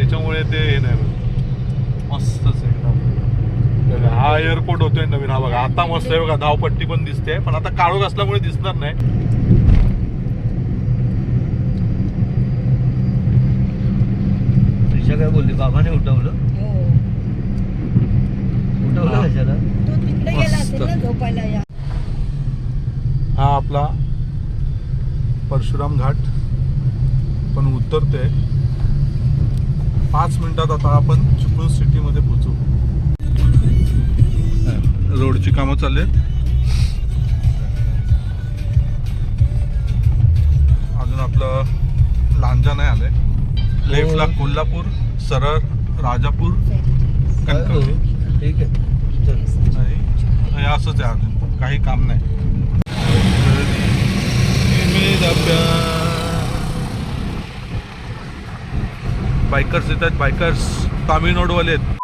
त्याच्यामुळे ते हे नाही मस्तच एकदम. हा एअरपोर्ट होतोय नवीन. हा बघा आता मस्त आहे बघा, धावपट्टी पण दिसते, पण आता काळोख असल्यामुळे दिसणार नाही. काय बोलली बाबाने उठवलं कशाला? हा आपला परशुराम घाट पण उतरते 5 मिनिटात. आता आपण चिपळूण सिटी मध्ये पोहोचू. रोडची कामं चालली आहेत. अजून आपलं लांजा नाही आलंय. लेफ्टला कोल्हापूर, सरळ राजापूर, कणकवली. ठीक आहे हे असंच आहे, अजून काही काम नाही. बायकर्स येत आहेत, बायकर्स तामिळनाडूवाले आहेत.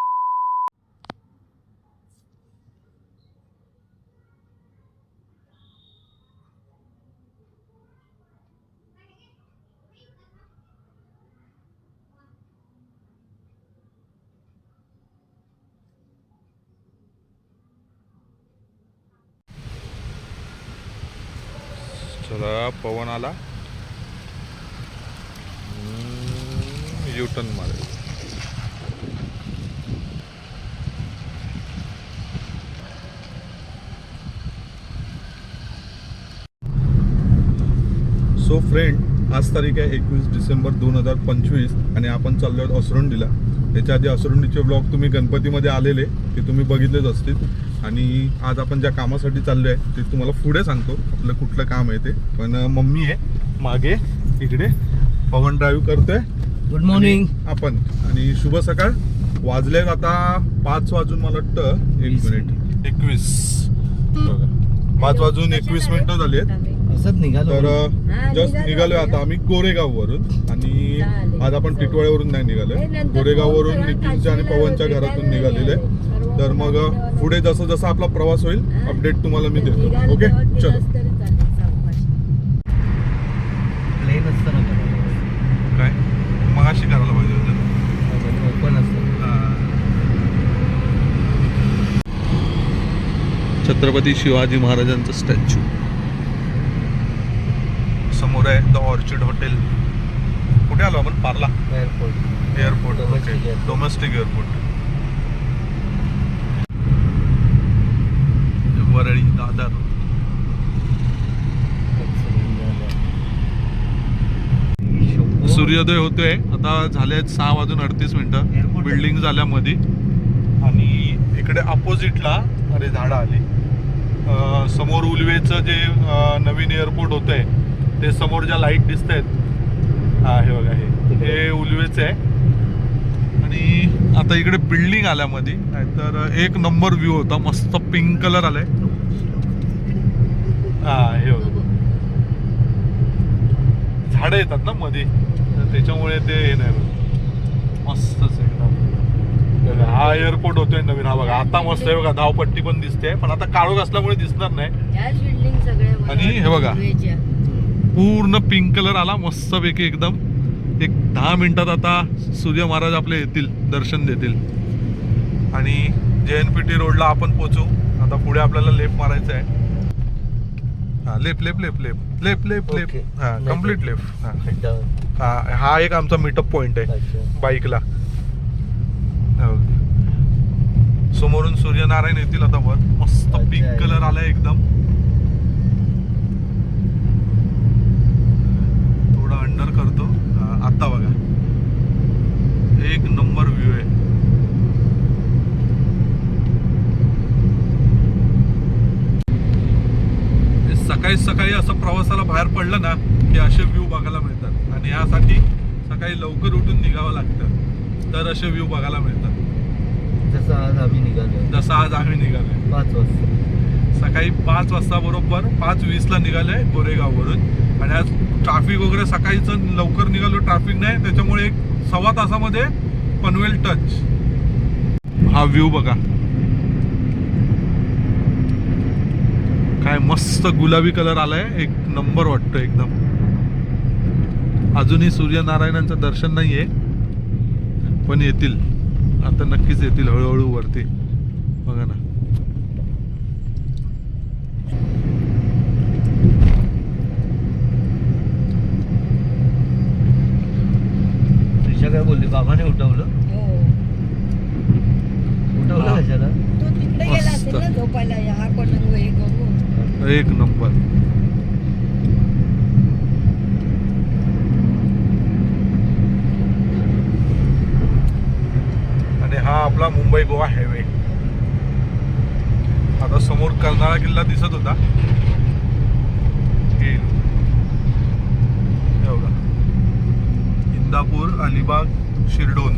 चला पवन आला, युटर्न मारेल. सो फ्रेंड, आज तारीख आहे 21 डिसेंबर 2025 आणि आपण चाललो आहोत असरुंडीला. त्याच्या आधी असरुंडीचे ब्लॉग तुम्ही गणपतीमध्ये आलेले ते तुम्ही बघितलेच असतील. आणि आज आपण ज्या कामासाठी चाललो आहे ते तुम्हाला पुढे सांगतो आपलं कुठलं काम आहे ते. पण मम्मी आहे मागे इकडे, पवन ड्राईव्ह करतोय. गुड मॉर्निंग आपण. आणि शुभ सकाळ. वाजलेत आता 5 वाजून मला वाटतं 1 मिनिट 21 बघा 5 वाजून 21 मिनिटं झाली आहेत. असंच निघालो. तर जस्ट निघालोय आता आम्ही गोरेगाव वरून. आणि आज आपण टिटवाळ्यावरून नाही निघालोय, गोरेगाववरून नितीनच्या आणि पवनच्या घरातून निघालेले. तर मग पुढे जसं जसं आपला प्रवास होईल अपडेट तुम्हाला मी देतो. ओके चलो. प्लेन असतं ना काय मगाशी करायला पाहिजे होतं. ओपन असतं. छत्रपती शिवाजी महाराजांचं स्टॅच्यू समोर आहे. The orchid hotel. कुठे आलो आपण? Parla airport. Okay, domestic airport. Worli, Dadar. सूर्योदय होतोय आता. झाले 6 वाजून 38 मिनिटं. बिल्डिंग झाल्या मध्ये. आणि इकडे अपोजिटला अरे झाडं आली. समोर उल्वेचं जे नवीन एअरपोर्ट होतंय ते समोर ज्या लाईट दिसत आहेत, हा हे बघा हे उल्वेच आहे. आणि आता इकडे बिल्डिंग आल्यामध्ये नाहीतर एक नंबर व्ह्यू होता. मस्त पिंक कलर आलाय. हा हे बघा झाडं येतात ना मध्ये, त्याच्यामुळे ते हे नाही मस्तच एकदम. हा एअरपोर्ट होतोय नवीन. हा बघा आता मस्त आहे बघा, धावपट्टी पण दिसते, पण आता काळोख असल्यामुळे दिसणार नाही. आणि हे बघा पूर्ण पिंक कलर आला मस्तपैकी एकदम. एक 10 मिनिटात आता सूर्य महाराज आपले येतील, दर्शन देतील. आणि JNPT रोडला आपण पोचू. आता पुढे आपल्याला लेफ्ट मारायचं आहे. हा left left left left left left left हा कम्प्लीट लेफ्ट. हा हा एक आमचा मीटअप पॉइंट आहे बाईकला. समोरून सूर्यनारायण येतील आता वर. मस्त पिंक कलर आलाय एकदम. थोडा अंडर करतो. आता बघा एक नंबर व्ह्यू आहे. सकाळी सकाळी असं प्रवासाला बाहेर पडलं ना की असे व्ह्यू बघायला मिळतात. आणि यासाठी सकाळी लवकर उठून निघावं लागतं तर असे व्ह्यू बघायला मिळतात. जसं आज आम्ही निघालोय 5 वाजता. सकाळी 5 वाजता बरोबर 5:20ला निघालोय गोरेगाववरून. आणि आज ट्रॅफिक वगैरे सकाळीच लवकर निघालो, ट्रॅफिक नाही, त्याच्यामुळे 1.25 तासामध्ये पनवेल टच. हा व्ह्यू बघा काय मस्त गुलाबी कलर आलाय. एक नंबर वाटतो एकदम. अजूनही सूर्यनारायणांचं दर्शन नाहीये पण येतील, आता नक्कीच येतील हळूहळू वरती. बघा ना, त्रिशा काय बोलली, बाबाने उठवलं? उठवलं हा. कशाला? तो तिकडे गेला असेल ना झोपायला, हा पलंग हे करून. एक नंबर. आणि हा आपला मुंबई गोवा हायवे. आता समोर कर्नाळा किल्ला दिसत होता, हे बघा, इंदापूर, अलिबाग, शिरडोन.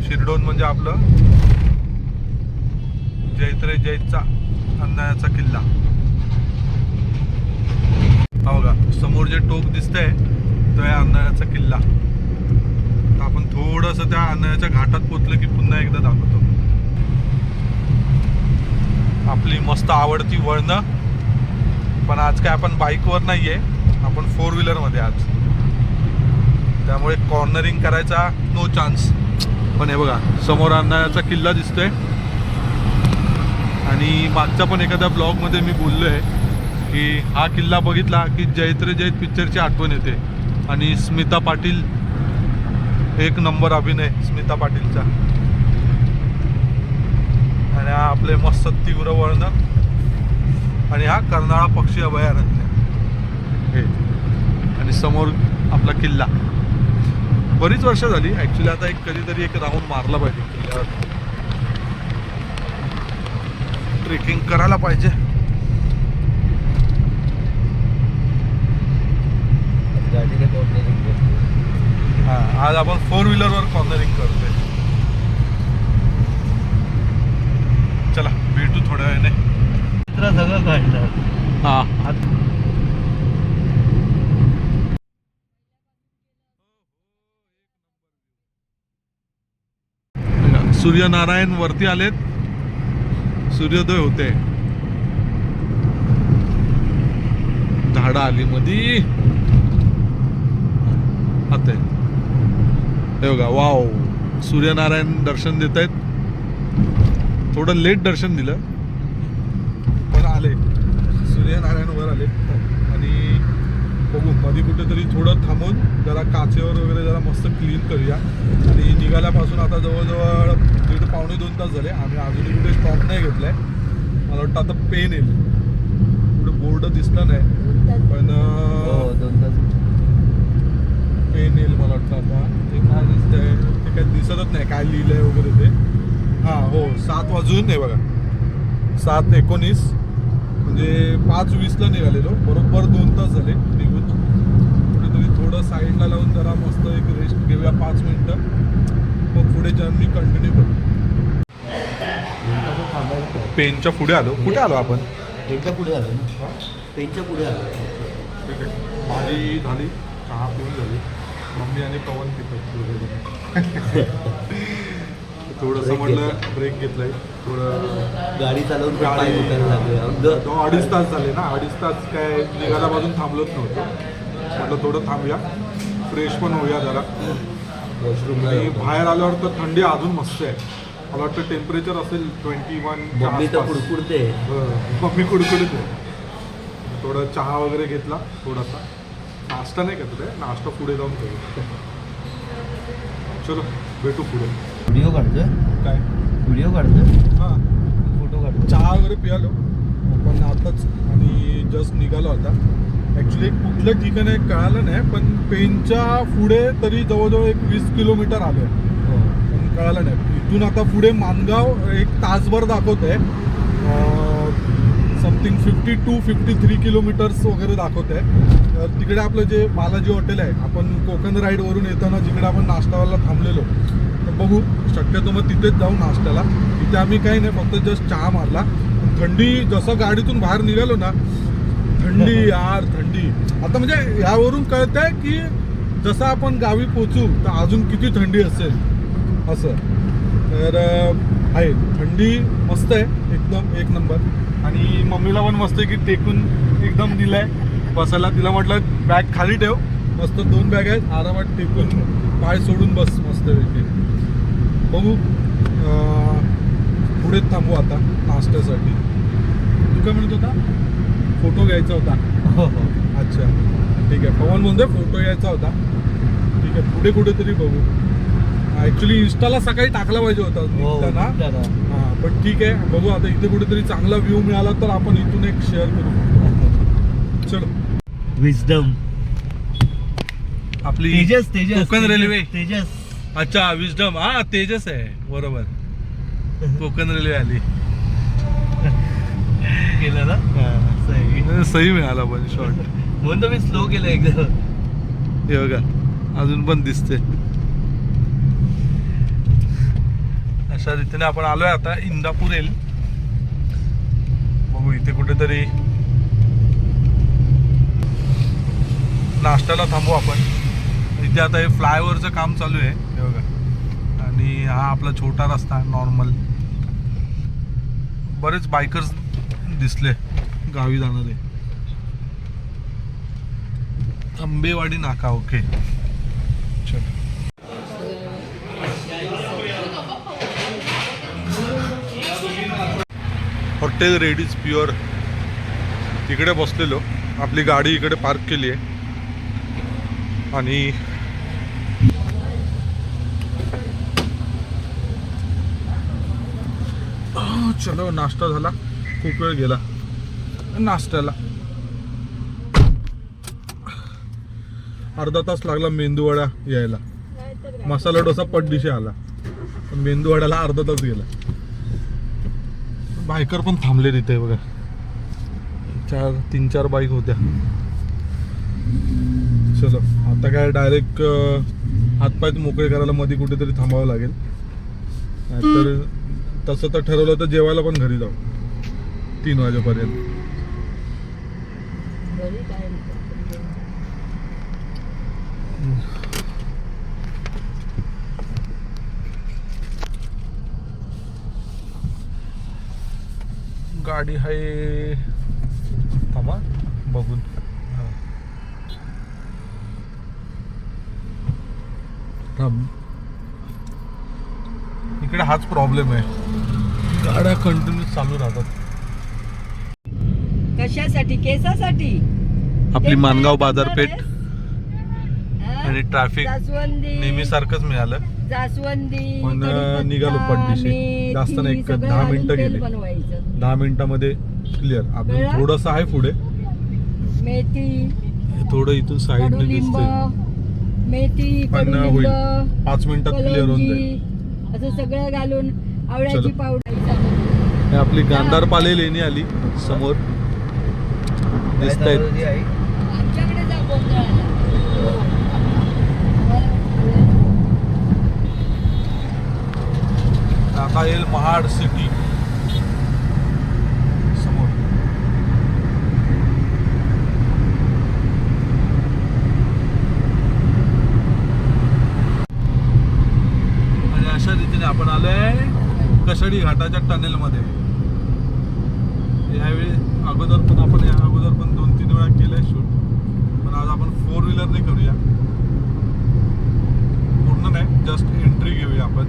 शिरडोन म्हणजे आपलं जैत्रे जैतचा अंधायाचा किल्ला. हा बघा, समोर जे टोक दिसतंय तो आहे अंधायाचा किल्ला. तर आपण थोडंसं त्या अंधायाच्या घाटात पोचलं की पुन्हा एकदा दाखवतो आपली मस्त आवडती वळणं. पण आज काय आपण बाईकवर नाहीये, आपण 4 व्हीलरमध्ये आज, त्यामुळे कॉर्नरिंग करायचा नो चान्स. पण हे बघा, समोर अंधायाचा किल्ला दिसतोय. आणि मागच्या पण एखाद्या ब्लॉगमध्ये मी बोललो आहे की हा किल्ला बघितला की जैत्रे जैत पिक्चरची आठवण येते. आणि स्मिता पाटील, एक नंबर अभिनय स्मिता पाटीलचा. आणि हा आपले मस्त तीव्र वळणं. आणि हा कर्नाळा पक्षी अभयारण्य हे. आणि समोर आपला किल्ला. बरीच वर्ष झाली ॲक्च्युली, आता एक कधीतरी एक राऊंड मारला पाहिजे किल्ल्यावर, ट्रेकिंग करायला पाहिजे. गाडीने कॉर्नरिंग करतो. हा, आज आपण 4 व्हीलरवर कॉर्नरिंग करतोय. चला भेटू थोड्या वेळाने. चित्र सगळं काढलं. हा, सूर्यनारायण वरती आलेत, सूर्योदय होते. झाडं आली मधी आता हे बघा. वाव, सूर्यनारायण दर्शन देत आहेत. थोडं लेट दर्शन दिलं पण आले, सूर्यनारायण वर आले. आणि बघू मध्ये कुठेतरी थोडं थांबून जरा काचेवर वगैरे जरा मस्त क्लीन करूया. आणि निघाल्यापासून आता जवळजवळ 1.5-2 तास झाले. आम्ही अजूनही कुठे स्टॉप नाही घेतलाय. मला वाटतं आता पेन येईल, कुठे बोर्ड दिसलं नाही पण 2 तास पेन येईल मला वाटतं. आता ते काय दिसतंय ते काय दिसतच नाही काय लिहिलंय वगैरे ते. हां हो, 7 वाजून आहे बघा, 7:19 म्हणजे 5:20ला निघालेलो. बरोबर 2 तास झाले निघून. कुठेतरी थोडं साईडला लावून जरा मस्त एक रेस्ट घेऊया 5 मिनिटं, मग पुढे जर्नी कंटिन्यू करू. पेनच्या पुढे आलो. कुठे आलो आपण? पेनच्या पुढे आलो ना, पेनच्या पुढे आलो. ठीक आहे, भाजी झाली, चहा पिऊन झाली. मम्मी आणि पवन पितात. थोडंसं म्हटलं ब्रेक घेतलाय, थोडं गाडी चालवून पाय दुखायला लागले. 2-2.5 तास झाले ना. 2.5 तास काय निघाल्यापासून थांबलोच नव्हतो. म्हटलं थोडं थांबूया, फ्रेश पण होऊया जरा. वॉशरूमला आणि बाहेर आल्यावर तर थंडी अजून मस्त आहे. मला वाटतं टेम्परेचर असेल 21. मम्मी तर कुडकुडते. मम्मी कुडकुडते. थोडं चहा वगैरे घेतला, थोडासा नाश्ता नाही करत आहे, नाश्ता पुढे जाऊन करू. चलो भेटू पुढे. व्हिडिओ काढतोय काय? व्हिडिओ काढतोय, हां, फोटो काढतो. चहा वगैरे पियालो पण आताच. आणि जस्ट निघालो आता. ॲक्च्युली कुठलं ठिकाण आहे कळालं नाही, पण पेनच्या पुढे तरी जवळजवळ एक 20 किलोमीटर आलो आहे, पण कळालं नाही. इथून आता पुढे मानगाव एक तासभर दाखवत आहे. समथिंग 52-53 किलोमीटर्स वगैरे दाखवत आहे. तर तिकडे आपलं जे बालाजी हॉटेल आहे, आपण कोकण राईडवरून येताना जिकडे आपण नाश्त्याला थांबलेलो, तर बघू शक्यतो मग तिथेच जाऊ नाश्त्याला. तिथे आम्ही काही नाही, फक्त जस्ट चहा मारला. थंडी जसं गाडीतून बाहेर निघालो ना, थंडी यार थंडी. आता म्हणजे यावरून कळतंय की जसं आपण गावी पोचू तर अजून किती थंडी असेल असं. तर आहे थंडी मस्त आहे एकदम, एक नंबर. आणि मम्मीला पण मस्त आहे की टेकून एकदम दिलाय बसायला. तिला म्हटलं बॅग खाली ठेव, मस्त 2 बॅग आहेत, आरामात टेकून पाय सोडून बस मस्त पैकी. बघू पुढे थांबू आता नाश्त्यासाठी. तू काय म्हणत होता? फोटो घ्यायचा होता. हो हो. अच्छा ठीक आहे. पवन म्हणतोय फोटो घ्यायचा होता. ठीक आहे पुढे कुठेतरी बघू. ॲक्च्युली इंस्टाला सकाळी टाकला पाहिजे होता हो, निघताना. निघताना. हां पण ठीक आहे बघू आता. इथे कुठेतरी चांगला व्ह्यू मिळाला तर आपण इथून एक शेअर करू. चलो. विजडम आपली तेजस तेजस कोकण रेल्वे. तेजस. अच्छा विजडम. हा तेजस आहे बरोबर. कोकण रेल्वे आली. केलं ना सही. सही मिळाला पण शॉर्ट. म्हणून तर मी स्लो केलं एकदम. हे बघा अजून पण दिसते. अशा रीतीने आपण आलोय आता इंदापूर येईल. बघू इथे कुठेतरी नाश्त्याला थांबू आपण. इथे आता हे फ्लायओव्हरचं काम चालू आहे हे बघा. आणि हा आपला छोटा रस्ता नॉर्मल. बरेच बायकर्स दिसले गावी जाणारे. आंबेवाडी नाका. ओके चल. हॉटेल रेडीज प्युअर इकडे बसलेलो. आपली गाडी इकडे पार्क केली आहे. आणि चलो नाश्ता झाला. खूप वेळ गेला नाश्त्याला. अर्धा तास लागला मेंदूवडा यायला. मसाला डोसा पटदिशी आला. मेंदूवड्याला अर्धा तास गेला. बायकर पण थांबले तिथे बघा. 3-4 बाईक होत्या. चलो आता काय डायरेक्ट हातपाय मोकळे करायला मध्ये कुठेतरी थांबावं लागेल. नाहीतर तसं तर ठरवलं तर जेवायला पण घरी जाऊ 3 वाजेपर्यंत. घरी काय गाडी आहे थांबा बघून. इकडे हाच प्रॉब्लेम आहे. गाड्या कंटिन्यू चालू राहतात. कशासाठी? केसासाठी? आपली ते मानगाव काय बाजारपेठ हा? आणि ट्रॅफिक जास्वंदी नेहमी सारखंच मिळालं. जास्वंदी पण कढीपत्ता, निघालो पटदिशी. मेथी, जास्त नाही, सगळं 10 घालून मिनिटं तेल गेली. बनवायचं. 10 मिनिटामध्ये क्लिअर. अजून कळलं? थोडंसं आहे पुढे. मेथी, थोडं इथून साईडने कडुलिंब, दिसतंय. मेथी, पण कडुलिंब, होईल. 5 मिनिटात क्लिअर होऊन जाईल. कलौंजी, असं सगळं घालून आवळ्याची चलो. पावडर. हे आपली गांधार पाले लेणी आली समोर दिसत आहेत. आमच्याकडे जा गोंधळाला. आता येईल महाड सिटी समोर. आणि अशा रीतीने आपण आलोय कशाडी घाटाच्या टनेल मध्ये. यावेळी अगोदर पण आपण या अगोदर पण 2-3 वेळा केलंय शूट. पण आज आपण 4 व्हीलरने करूया. पूर्ण नाही जस्ट एंट्री घेऊया आपण.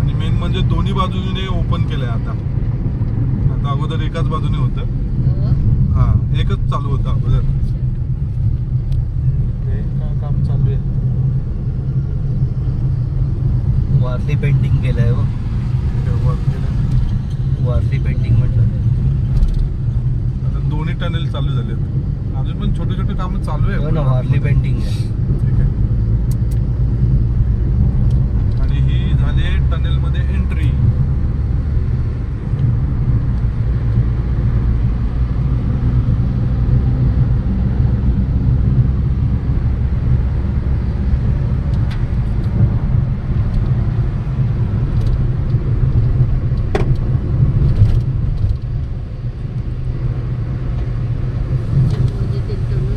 आणि मेन म्हणजे दोन्ही बाजूने ओपन केलंय आता. आता अगोदर एकाच बाजूने होतं. हा एकच चालू होतं अगोदर. हे काय काम चालू आहे? वारली पेंटिंग केलंय हो. वारली पेंटिंग म्हटलं. आता दोन्ही टनेल चालू झालेत. अजून पण छोटे छोटे कामं चालू हो ना, आहे. वारली पेंटिंग आहे. ठीक आहे. आणि ही झाली टनेल मध्ये एंट्री.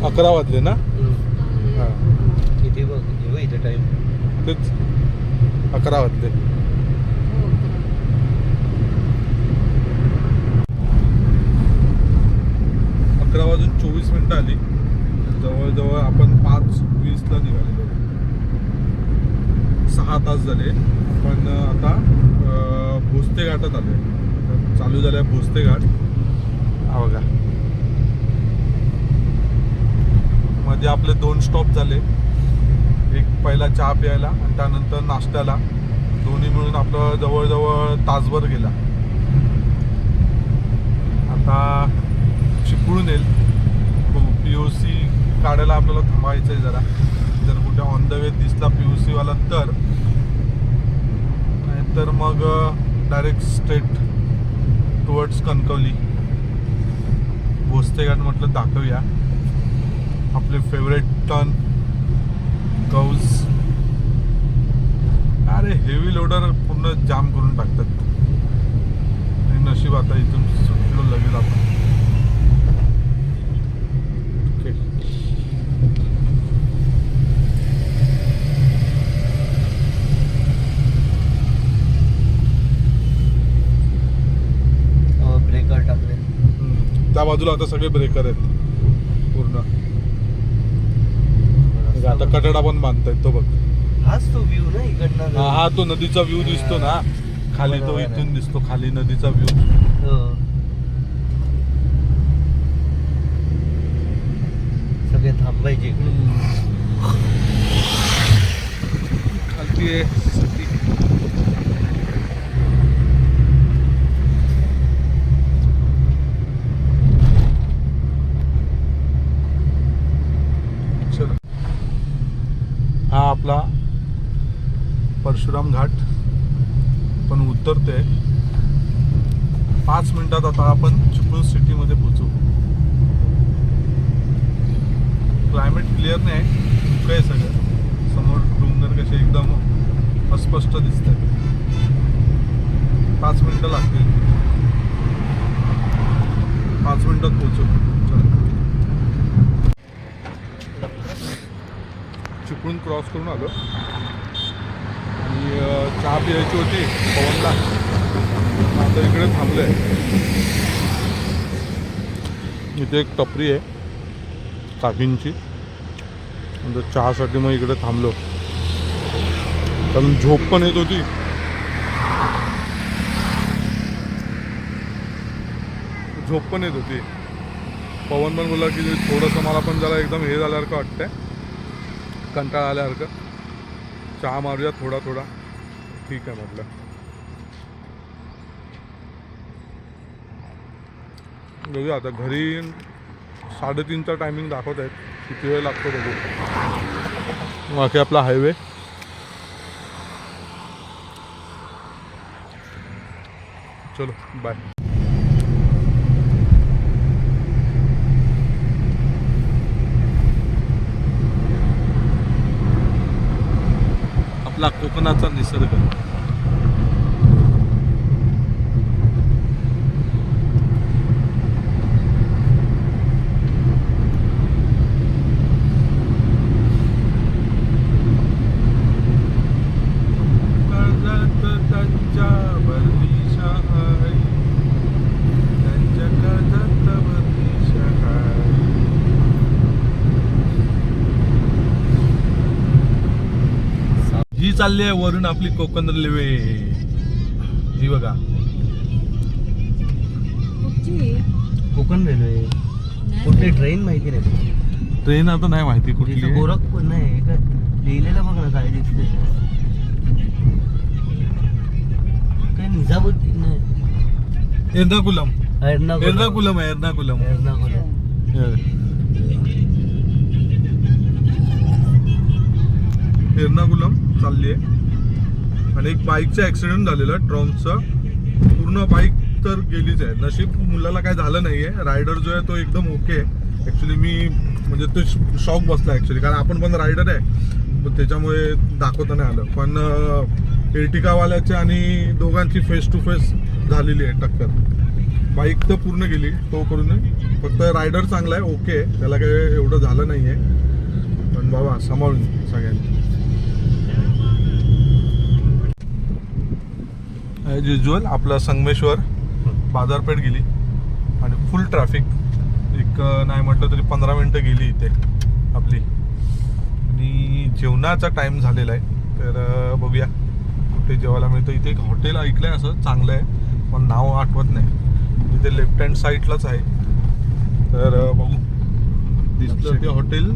अकरा वाजले ना? हा किती बघ जेव्हा इथे टाइम तेच 11 वाजले. अकरा वाजून 24 मिनिटं आली. जवळजवळ आपण 5:20ला निघालेलो. 6 तास झाले. पण आता भोसते घाटात आलोय. चालू झालाय भोसते घाट. हा बघा, मध्ये आपले 2 स्टॉप झाले. एक पहिला चहा प्यायला आणि त्यानंतर नाश्त्याला. दोन्ही मिळून आपलं जवळजवळ तासभर गेला. आता चिपळूण येईल. POC काढायला आपल्याला थांबायचं आहे जरा. जर कुठे ऑन द वे दिसला POC वाला तर, नाहीतर मग डायरेक्ट स्ट्रेट टुवर्ड्स कणकवली. भोसते घाट म्हटलं दाखवूया. आपले फेवरेट टर्न गौज. अरे हेवी लोडर पूर्ण जाम करून टाकतात. आणि नशीब आता इथून सुटलो लगेच आपण. ओके. ब्रेकर टाकले. त्या बाजूला आता सगळे ब्रेकर आहेत पूर्ण. आता कटडा पण बांधतायत तो बघ. हाच तो व्ह्यू ना इकडनं. हा तो नदीचा व्ह्यू दिसतो ना खाली. तो बरोबर आहे. इथून दिसतो खाली नदीचा व्ह्यू. हो. सगळे थांबायचे इकडे. खालती आहे सिटी. चलो, हा आपला परशुराम घाट पण उतरते. 5 मिनिटात आता आपण चिपळूण सिटीमध्ये पोहोचू. क्लायमेट क्लिअर नाही, धुकं आहे सगळं. समोर डोंगर कसे एकदम अस्पष्ट दिसत आहेत. 5 मिनिटं लागतील. 5 मिनिटात पोहोचू. चला. चिपळूण क्रॉस करून आलो आणि चहा प्यायची होती पवनला. आता इकडे थांबलो आहे. इथे एक टपरी आहे काकींची. नंतर चहासाठी मग इकडे थांबलो. कारण झोप पण येत होती. पवन पण बोलला की थोडंसं मला पण जरा एकदम हे झाल्यासारखं वाटतंय, कंटाळा आल्यासारखं. चहा मारूया थोडा थोडा. ठीक आहे म्हटलं. बघूया आता घरी 3:30चा टायमिंग दाखवत आहेत. किती वेळ लागतो बघू. बाकी आपला हायवे. चलो बाय. आपला कोकणाचा निसर्ग. ही चालली आहे वरून आपली कोकण रेल्वे. ही बघा कोकण रेल्वे. कुठली ट्रेन माहिती नाही. ट्रेन आता नाही माहिती कुठली आहे. गोरखपूर नाही का लिहिलेलं बघ ना काय दिसतंय. काय निजामुद्दीन नाही. एर्नाकुलम आहे. एर्नाकुलम. एर्नाकुलम चालली आहे. आणि एक बाईकचा ऍक्सिडेंट झालेला ट्रॉमचा. पूर्ण बाईक तर गेलीच आहे. नशीब मुलाला काय झालं नाही आहे. रायडर जो आहे तो एकदम ओके आहे. ॲक्च्युली मी म्हणजे तो शॉक बसला ॲक्च्युली, कारण आपण पण रायडर आहे पण त्याच्यामुळे दाखवता नाही आलं. पण एर्टिकावाल्याचे आणि दोघांची फेस टू फेस झालेली आहे टक्कर. बाईक तर पूर्ण गेली तो करून. फक्त रायडर चांगला आहे, ओके आहे, त्याला काही एवढं झालं नाही आहे. पण बाबा सांभाळून सगळ्यांनी. ॲज युज्युअल आपला संगमेश्वर बाजारपेठ गेली आणि फुल ट्रॅफिक. एक नाही म्हटलं तरी 15 मिनटं गेली इथे आपली. आणि जेवणाचा टाईम झालेला आहे तर बघूया इथे जेवायला मिळतं. इथे एक हॉटेल ऐकलंय असं चांगलं आहे, पण नाव आठवत नाही. इथे लेफ्ट हँड साईडलाच आहे. तर बघू दिसलं ते हॉटेल.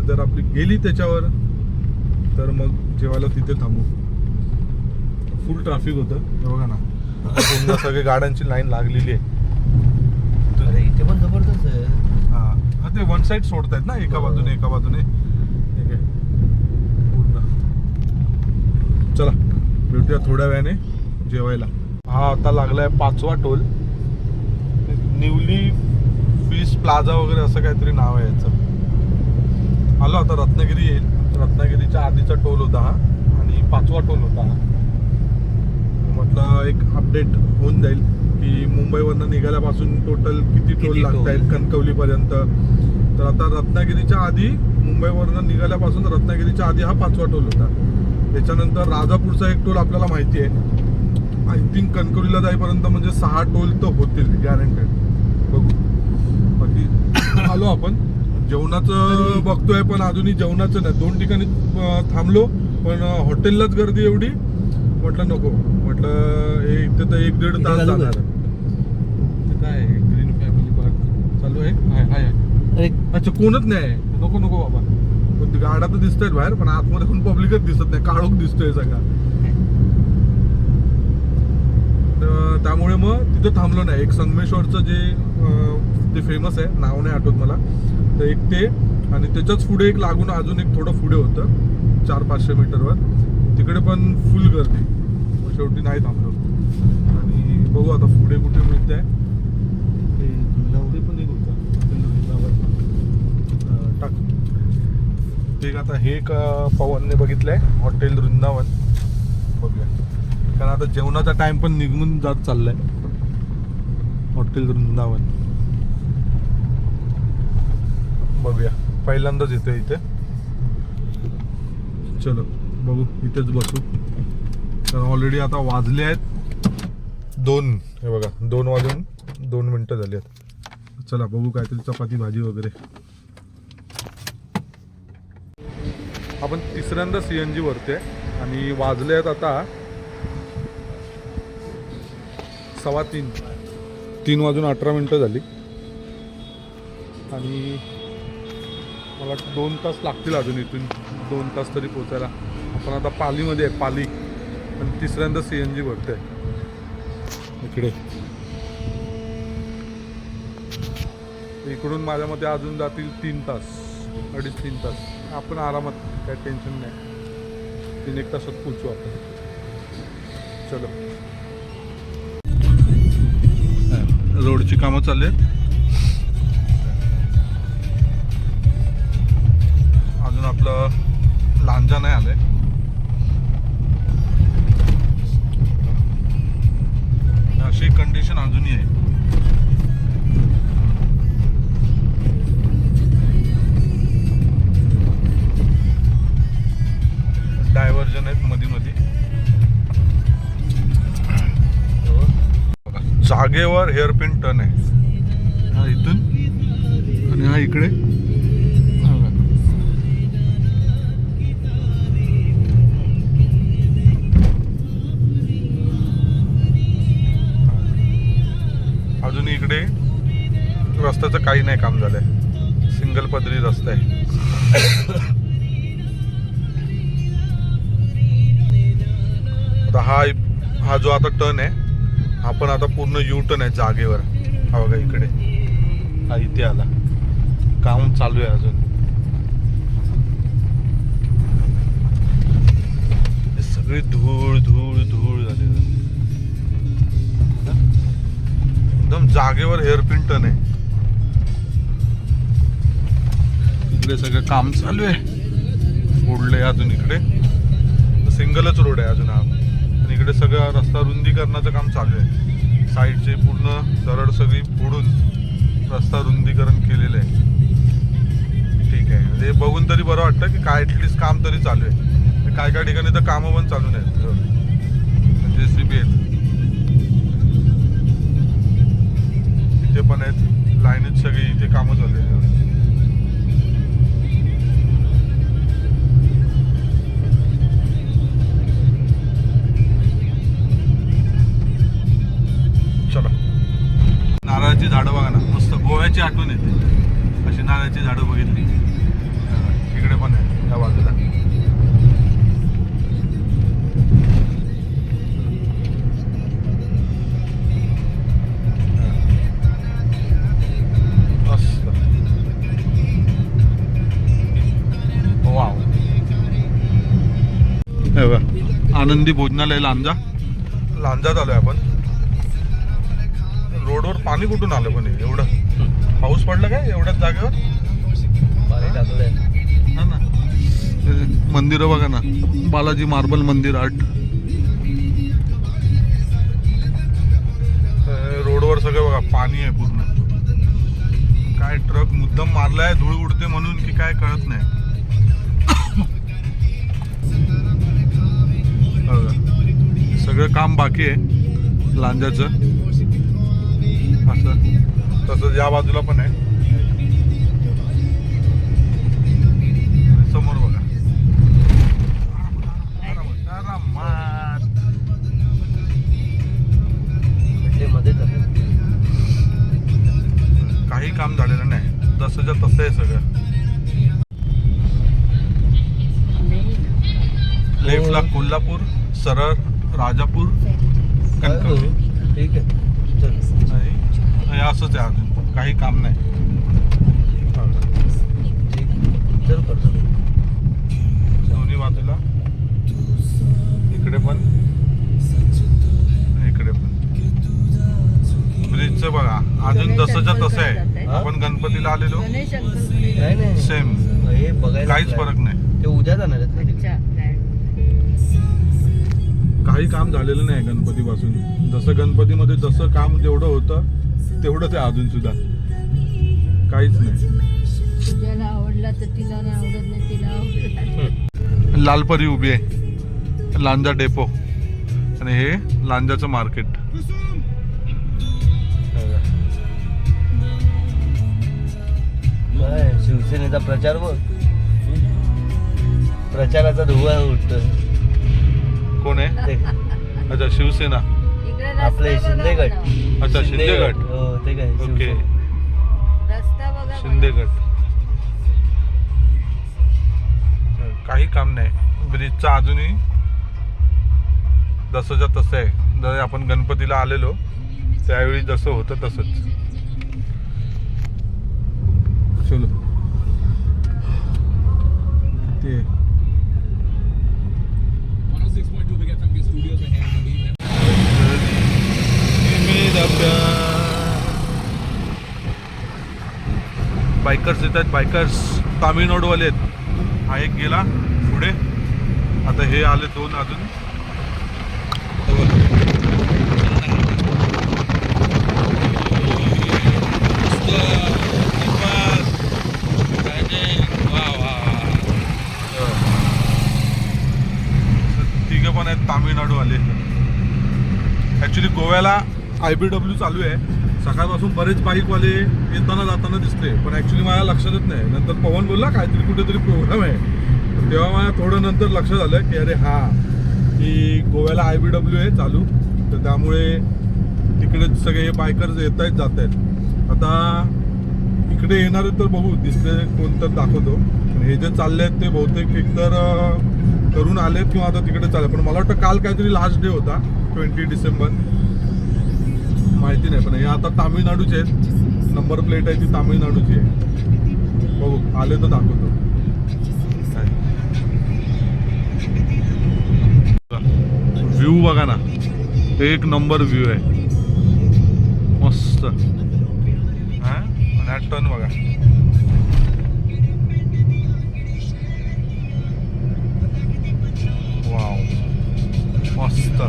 जर आपली गेली त्याच्यावर तर मग जेवायला तिथे थांबू. फुल ट्रॅफिक होतं हे बघा ना. पुन्हा सगळे गाड्यांची लाईन लागलेली आहे. अरे इथे पण जबरदस्त आहे. हा ते वन साइड सोडतायत ना, एका बाजूने एका बाजूने. ठीक आहे पूर्ण. चला भेटूया थोड्या वेळाने जेवायला. हा आता लागलाय 5वा टोल. निवली फिश प्लाझा वगैरे असं काहीतरी नाव आहे याचं. आलो आता रत्नागिरी येईल. रत्नागिरीच्या आधीचा टोल होता हा आणि 5वा टोल होता हा. म्हटलं एक अपडेट होऊन जाईल की मुंबईवरनं निघाल्यापासून टोटल किती टोल लागत आहेत कणकवलीपर्यंत. तर आता रत्नागिरीच्या आधी, मुंबईवरनं निघाल्यापासून रत्नागिरीच्या आधी हा 5वा टोल होता. त्याच्यानंतर राजापूरचा एक टोल आपल्याला माहिती आहे. आय थिंक कणकवलीला जाईपर्यंत म्हणजे 6 टोल तर होतील गॅरंटेड. बघू. बाकी आलो आपण जेवणाचं बघतोय, पण अजूनही जेवणाचं नाही. 2 ठिकाणी थांबलो पण हॉटेललाच गर्दी एवढी. म्हटलं नको, म्हटलं हे इथे तर 1-1.5 तास जाणार. काय ग्रीन फॅमिली पार्क चालू आहे. हाय अरे अच्छा कोणच नाही. नको नको बाबा. पण गाड्या तर दिसत आहेत बाहेर, पण आतमध्ये कोण पब्लिकच दिसत नाही. काळोख दिसतोय सगळा. त्यामुळे मग तिथं थांबलो नाही. एक संगमेश्वरचं जे ते फेमस आहे, नाव नाही आठवत मला, तर एक ते आणि त्याच्याच पुढे एक लागून अजून एक थोडं पुढे होतं 400-500 मीटरवर. तिकडे पण फुल गर्दी. शेवटी नाही थांबलो. आणि बघू आता पुढे कुठे मिळतंय. ते झुंजावडी पण एक होतं टाक. ते आता हे एक पवनने बघितलंय हॉटेल वृंदावन. बघूया, कारण आता जेवणाचा टाइम पण निघून जात चाललाय. हॉटेल वृंदावन बघूया. पहिल्यांदाच येतोय इथे. चलो बघू, इथेच बसू. तर ऑलरेडी आता वाजले आहेत 2. हे बघा 2 वाजून 2 मिनटं झाली आहेत. चला बघू काहीतरी चपाती भाजी वगैरे. आपण 3ऱ्यांदा CNG वरते आणि वाजले आहेत आता 3:15. 3 वाजून 18 मिनटं झाली आणि मला 2 तास लागतील अजून. इथून 2 तास तरी पोचायला. आपण आता पालीमध्ये आहे. पाली. आणि 3ऱ्यांदा CNG भरते इकडे. इकडून माझ्या मते अजून जातील 3 तास, 2.5-3 तास. आपण आरामात, काय टेन्शन नाही. 3-1 तासात पोचू आपण. चलो. रोडची कामं चालली आहेत. अजून आपलं लांजा नाही आलंय. अशी कंडिशन अजूनही आहे. डायव्हर्जन आहेत मध्ये मध्ये. जागेवर हेअरपिन टर्न आहे. हा इथून आणि हा इकडे. अजून इकडे रस्त्याचं काही नाही काम झालंय. सिंगल पदरी रस्ता आहे. हा जो आता टर्न आहे, हा पण आता पूर्ण यू टर्न आहे जागेवर. हा बघा इकडे, हा इथे आला. काम चालू आहे अजून. सगळी धूळ धूळ धूळ झाली. एकदम जागेवर हेअरपिन टर्न आहे. इकडे सगळं काम चालू आहे. फोडले अजून. इकडे सिंगलच रोड आहे अजून हा. आणि इकडे सगळं रस्ता रुंदीकरणाचं काम चालू आहे. साईडचे पूर्ण दरड सगळी फोडून रस्ता रुंदीकरण केलेलं आहे. ठीक आहे, म्हणजे बघून तरी बरं वाटतं की काय ॲटलिस्ट काम तरी चालू आहे. काय काय ठिकाणी तर कामं पण चालू नाहीत. JCB आहेत, इथे पण आहेत. लाईनीत सगळी इथे कामं चालू आहेत. आनंदी भोजनालय लांजात आलोय आपण. रोडवर पाणी कुठून आलं पण हे? एवढं पाऊस पडला काय एवढ्याच जागेवर? पाणी टाकलंय. हा ना. मंदिर बघा ना, बालाजी मार्बल मंदिर आर्ट. रोडवर सगळं बघा पाणी आहे पूर्ण. काय ट्रक मुद्दाम मारलाय धूळ उडते म्हणून की काय कळत नाही. सगळं काम बाकी आहे लांजाचं. असं तसंच या बाजूला पण आहे. समोर बघा आरामात. मध्येच आहे. काही काम झालेलं नाही, जसंच्या तसं आहे सगळं. लेफ्टला कोल्हापूर, सरळ राजापूर, कणकवली. ठीक आहे चल. आणि असंच आहे, अजून काही काम नाही. ठीक चल करतो. दोन्ही बाजूला इकडे पण इकडे पण ब्रिजचं बघा अजून जसंच्या तसं आहे. आपण गणपतीला आलेलो गणेश अंकल नाही नाही सेम, हे बघायला काहीच फरक नाही. ते उद्या जाणार आहेत ना तिकडे. काही काम झालेलं नाही गणपतीपासून. जसं गणपतीमध्ये जसं काम जेवढं होतं तेवढंच आहे अजून सुद्धा. काहीच नाही. तुझ्याला आवडला तर तिला नाही आवडत, नाही तिला आवडत. लालपरी उभी आहे, लांजा डेपो. आणि हे लांजाचं मार्केट. काय शिवसेनेचा प्रचार बघ. प्रचाराचा धुवा उठतोय. कोण आहे? अच्छा शिवसेना. इकडे रस्ता आपले बघा शिंदेगड. बघा. अच्छा शिंदेगड. हो ते काय ओके शिवसेना. रस्ता बघा शिंदेगड. काही काम नाही. ब्रिजचं अजूनही जसंच्या तसं आहे. जर आपण गणपतीला आलेलो त्यावेळी जसं होतं तसंच. चलो ते बायकर्स येत आहेत. बायकर्स तामिळनाडूवाले आहेत. हा एक गेला पुढे, आता हे आले दोन अजून. तिघं पण आहेत तामिळनाडूवाले. ॲक्च्युली गोव्याला IBW चालू आहे. सकाळपासून बरेच बाईकवाले येताना जाताना दिसले, पण ॲक्च्युली मला लक्षातच नाही. नंतर पवन बोलला काहीतरी कुठेतरी प्रोग्राम आहे, तेव्हा मला थोडं नंतर लक्षात आलं की अरे हा की गोव्याला IBW आहे चालू. तर त्यामुळे तिकडे सगळे हे बायकर्स येत आहेत जात आहेत. आता इकडे येणार तर बघू, दिसले कोणतं दाखवतो. पण हे जे चालले आहेत ते बहुतेक एकतर करून आलेत किंवा आता तिकडे चालले. पण मला वाटतं काल काहीतरी लास्ट डे होता, 20 डिसेंबर, माहिती नाही. पण हे आता तामिळनाडूचे आहेत. नंबर प्लेट आहे ती तामिळनाडूची आहे. बघू आले तर दाखवतो. व्ह्यू बघा ना, एक नंबर व्ह्यू आहे, मस्त. हा आणि टर्न बघा. वाव मस्त.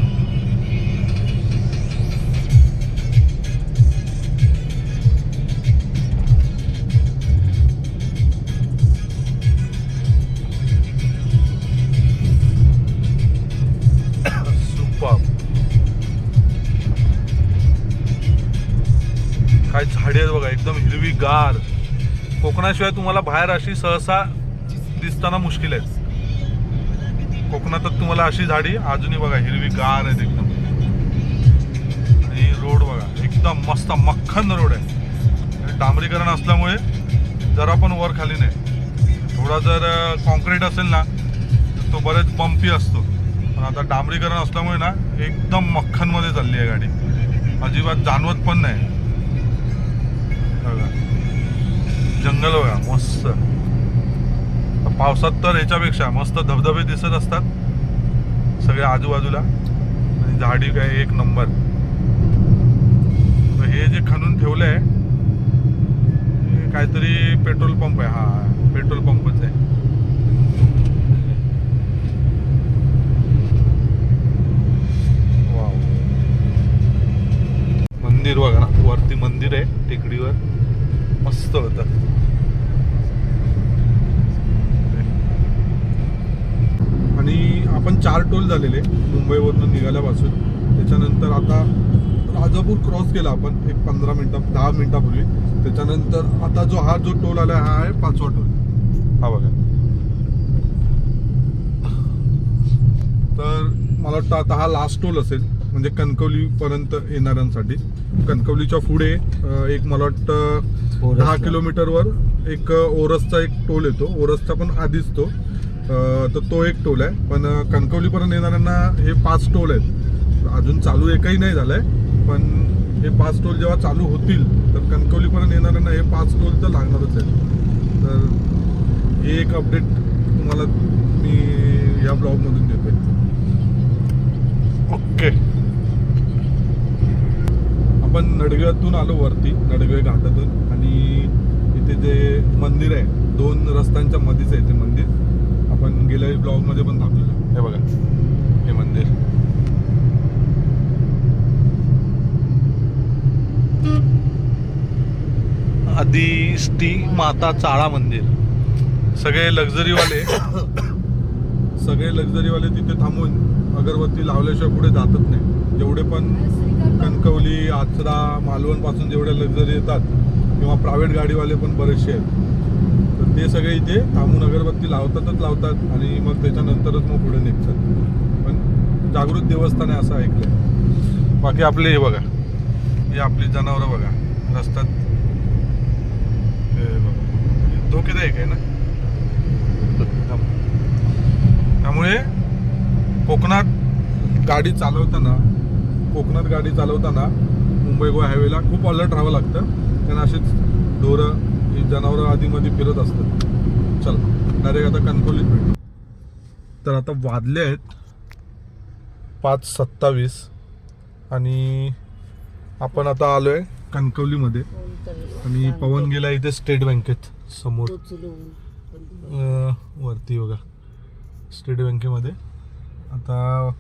काय झाडे आहेत बघा, एकदम हिरवीगार. कोकणाशिवाय तुम्हाला बाहेर अशी सहसा दिसताना मुश्किल आहे. कोकणातच तुम्हाला अशी झाडी अजूनही बघा हिरवीगार आहेत एकदम. आणि रोड बघा एकदम मस्त मक्खन रोड आहे. डांबरीकरण असल्यामुळे जरा पण वर खाली नाही. थोडा जर कॉन्क्रीट असेल ना तर तो बरेच बम्पी असतो, पण आता डांबरीकरण असल्यामुळे ना एकदम मक्खनमध्ये चालली आहे गाडी. अजिबात जाणवत पण नाही. जंगल बघा मस्त. पावसात तर ह्याच्यापेक्षा मस्त धबधबे दिसत असतात. सगळे आजूबाजूला आणि झाडी काय एक नंबर. तर हे जे खणून ठेवलंय हे काहीतरी पेट्रोल पंप आहे. हा पेट्रोल पंपच आहे. वाव. मंदिर बघा ना, वरती मंदिर आहे टेकडीवर, मस्त होतं. आणि आपण 4 टोल झालेले मुंबईवरून निघाल्यापासून. त्याच्यानंतर आता राजापूर क्रॉस केला आपण एक 10 मिनिटापूर्वी. त्याच्यानंतर आता जो टोल आला हा आहे 5वा टोल. हा बघा. तर मला वाटतं आता हा लास्ट टोल असेल म्हणजे कणकवली पर्यंत येणाऱ्यांसाठी. कणकवलीच्या पुढे एक मला वाटतं 10 किलोमीटरवर एक ओरसचा एक टोल येतो. ओरसचा पण आधीच तर तो एक टोल आहे. पण कणकवलीपर्यंत येणाऱ्यांना हे 5 टोल आहेत. अजून चालू एकही नाही झालंय, पण हे 5 टोल जेव्हा चालू होतील तर कणकवलीपर्यंत येणाऱ्यांना हे 5 टोल तर लागणारच आहेत. तर हे एक अपडेट तुम्हाला मी या ब्लॉगमधून देतोय. ओके. आपण नडगेतून आलो वरती, नडगे घाटातून. आणि इथे जे मंदिर आहे 2 रस्त्यांच्या मध्येच आहे ते मंदिर. आपण गेल्या ब्लॉग मध्ये पण दाखवलेलं. हे बघा हे मंदिर. आदिष्टी माता चाळा मंदिर. सगळे लक्झरीवाले तिथे थांबून अगरबत्ती लावल्याशिवाय पुढे जातच नाही. जेवढे पण कणकवली, आचरा, मालवण पासून जेवढे लक्झरी येतात किंवा प्रायव्हेट गाडीवाले पण बरेचसे आहेत, तर ते सगळे इथे थांबून अगरबत्ती लावतात आणि मग त्याच्यानंतरच मग पुढे निघतात. पण जागृत देवस्थान आहे असं ऐकलंय. बाकी आपले हे बघा, हे आपली जनावरं बघा रस्त्यात. हे बघा धोकेदायक आहे ना. त्यामुळे कोकणात गाडी चालवताना मुंबई गोवा हायवेला खूप अलर्ट राहावं लागतं. कारण असेच ढोरं जनावरं आधीमध्ये फिरत असतात. चला डायरेक्ट आता कणकवलीत भेटू. तर आता वाजले आहेत 5:27 आणि आपण आता आलोय कणकवलीमध्ये. आणि पवन गेला इथे स्टेट बँकेत समोर वरती बघा स्टेट बँकेमध्ये. आता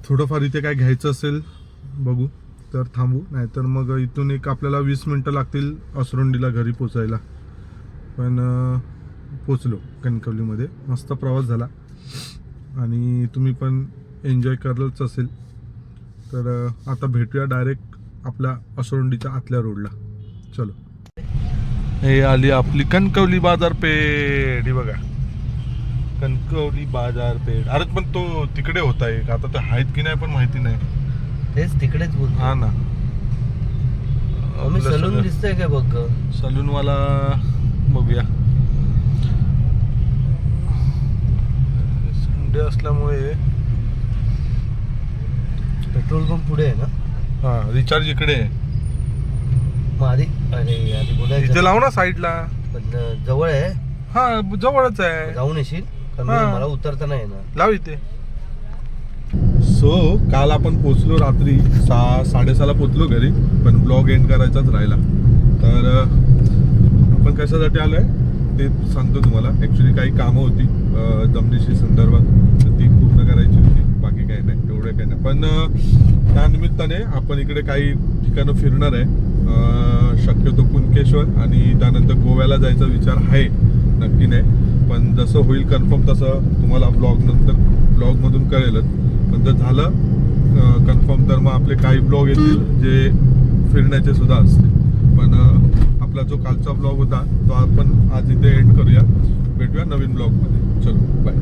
थोडंफार इथे काय घ्यायचं असेल बघू तर थांबू, नाहीतर मग इथून एक आपल्याला 20 मिनटं लागतील असरोंडीला घरी पोचायला. पण पोचलो कणकवलीमध्ये. मस्त प्रवास झाला आणि तुम्ही पण एन्जॉय करलच असेल. तर आता भेटूया डायरेक्ट आपल्या असरोंडीच्या आतल्या रोडला. चलो. हे आली आपली कणकवली बाजारपेठ. ही बघा कणकवली बाजारपेठ. अरे पण तो तिकडे होता एक, आता ते आहेत की नाही पण माहिती नाही. तेच तिकडेच बोल. हा ना. सलून दिसतंय काय बघ. सलून वाला बघूया. संडे असल्यामुळे पेट्रोल पंप पुढे आहे ना. हा रिचार्ज इकडे आहे. मग आधी बोलायचं इथे लाव ना साईडला. पण जवळ आहे. हा जवळच आहे. जाऊन येशील. मला उतरता नाही ना. लाव इथे. सो काल आपण पोचलो रात्री 6:30ला पोचलो घरी. पण ब्लॉग एंड करायचाच राहिला. तर आपण कशासाठी आलोय ते सांगतो तुम्हाला. ॲक्च्युली काही कामं होती जमिनीशी संदर्भात, तर ती पूर्ण करायची होती. बाकी काही नाही, एवढं काही नाही. पण त्यानिमित्ताने आपण इकडे काही ठिकाणं फिरणार आहे. शक्यतो कुणकेश्वर आणि त्यानंतर गोव्याला जायचा विचार आहे. नक्की नाही, पण जसं होईल कन्फर्म तसं तुम्हाला ब्लॉगमधून कळेलच. पण जर झालं कन्फर्म तर मग आपले काही ब्लॉग येतील जे फिरण्याचे सुद्धा असतील. पण आपला जो कालचा ब्लॉग होता तो आपण आज इथे एंड करूया. भेटूया नवीन ब्लॉगमध्ये. चलो बाय.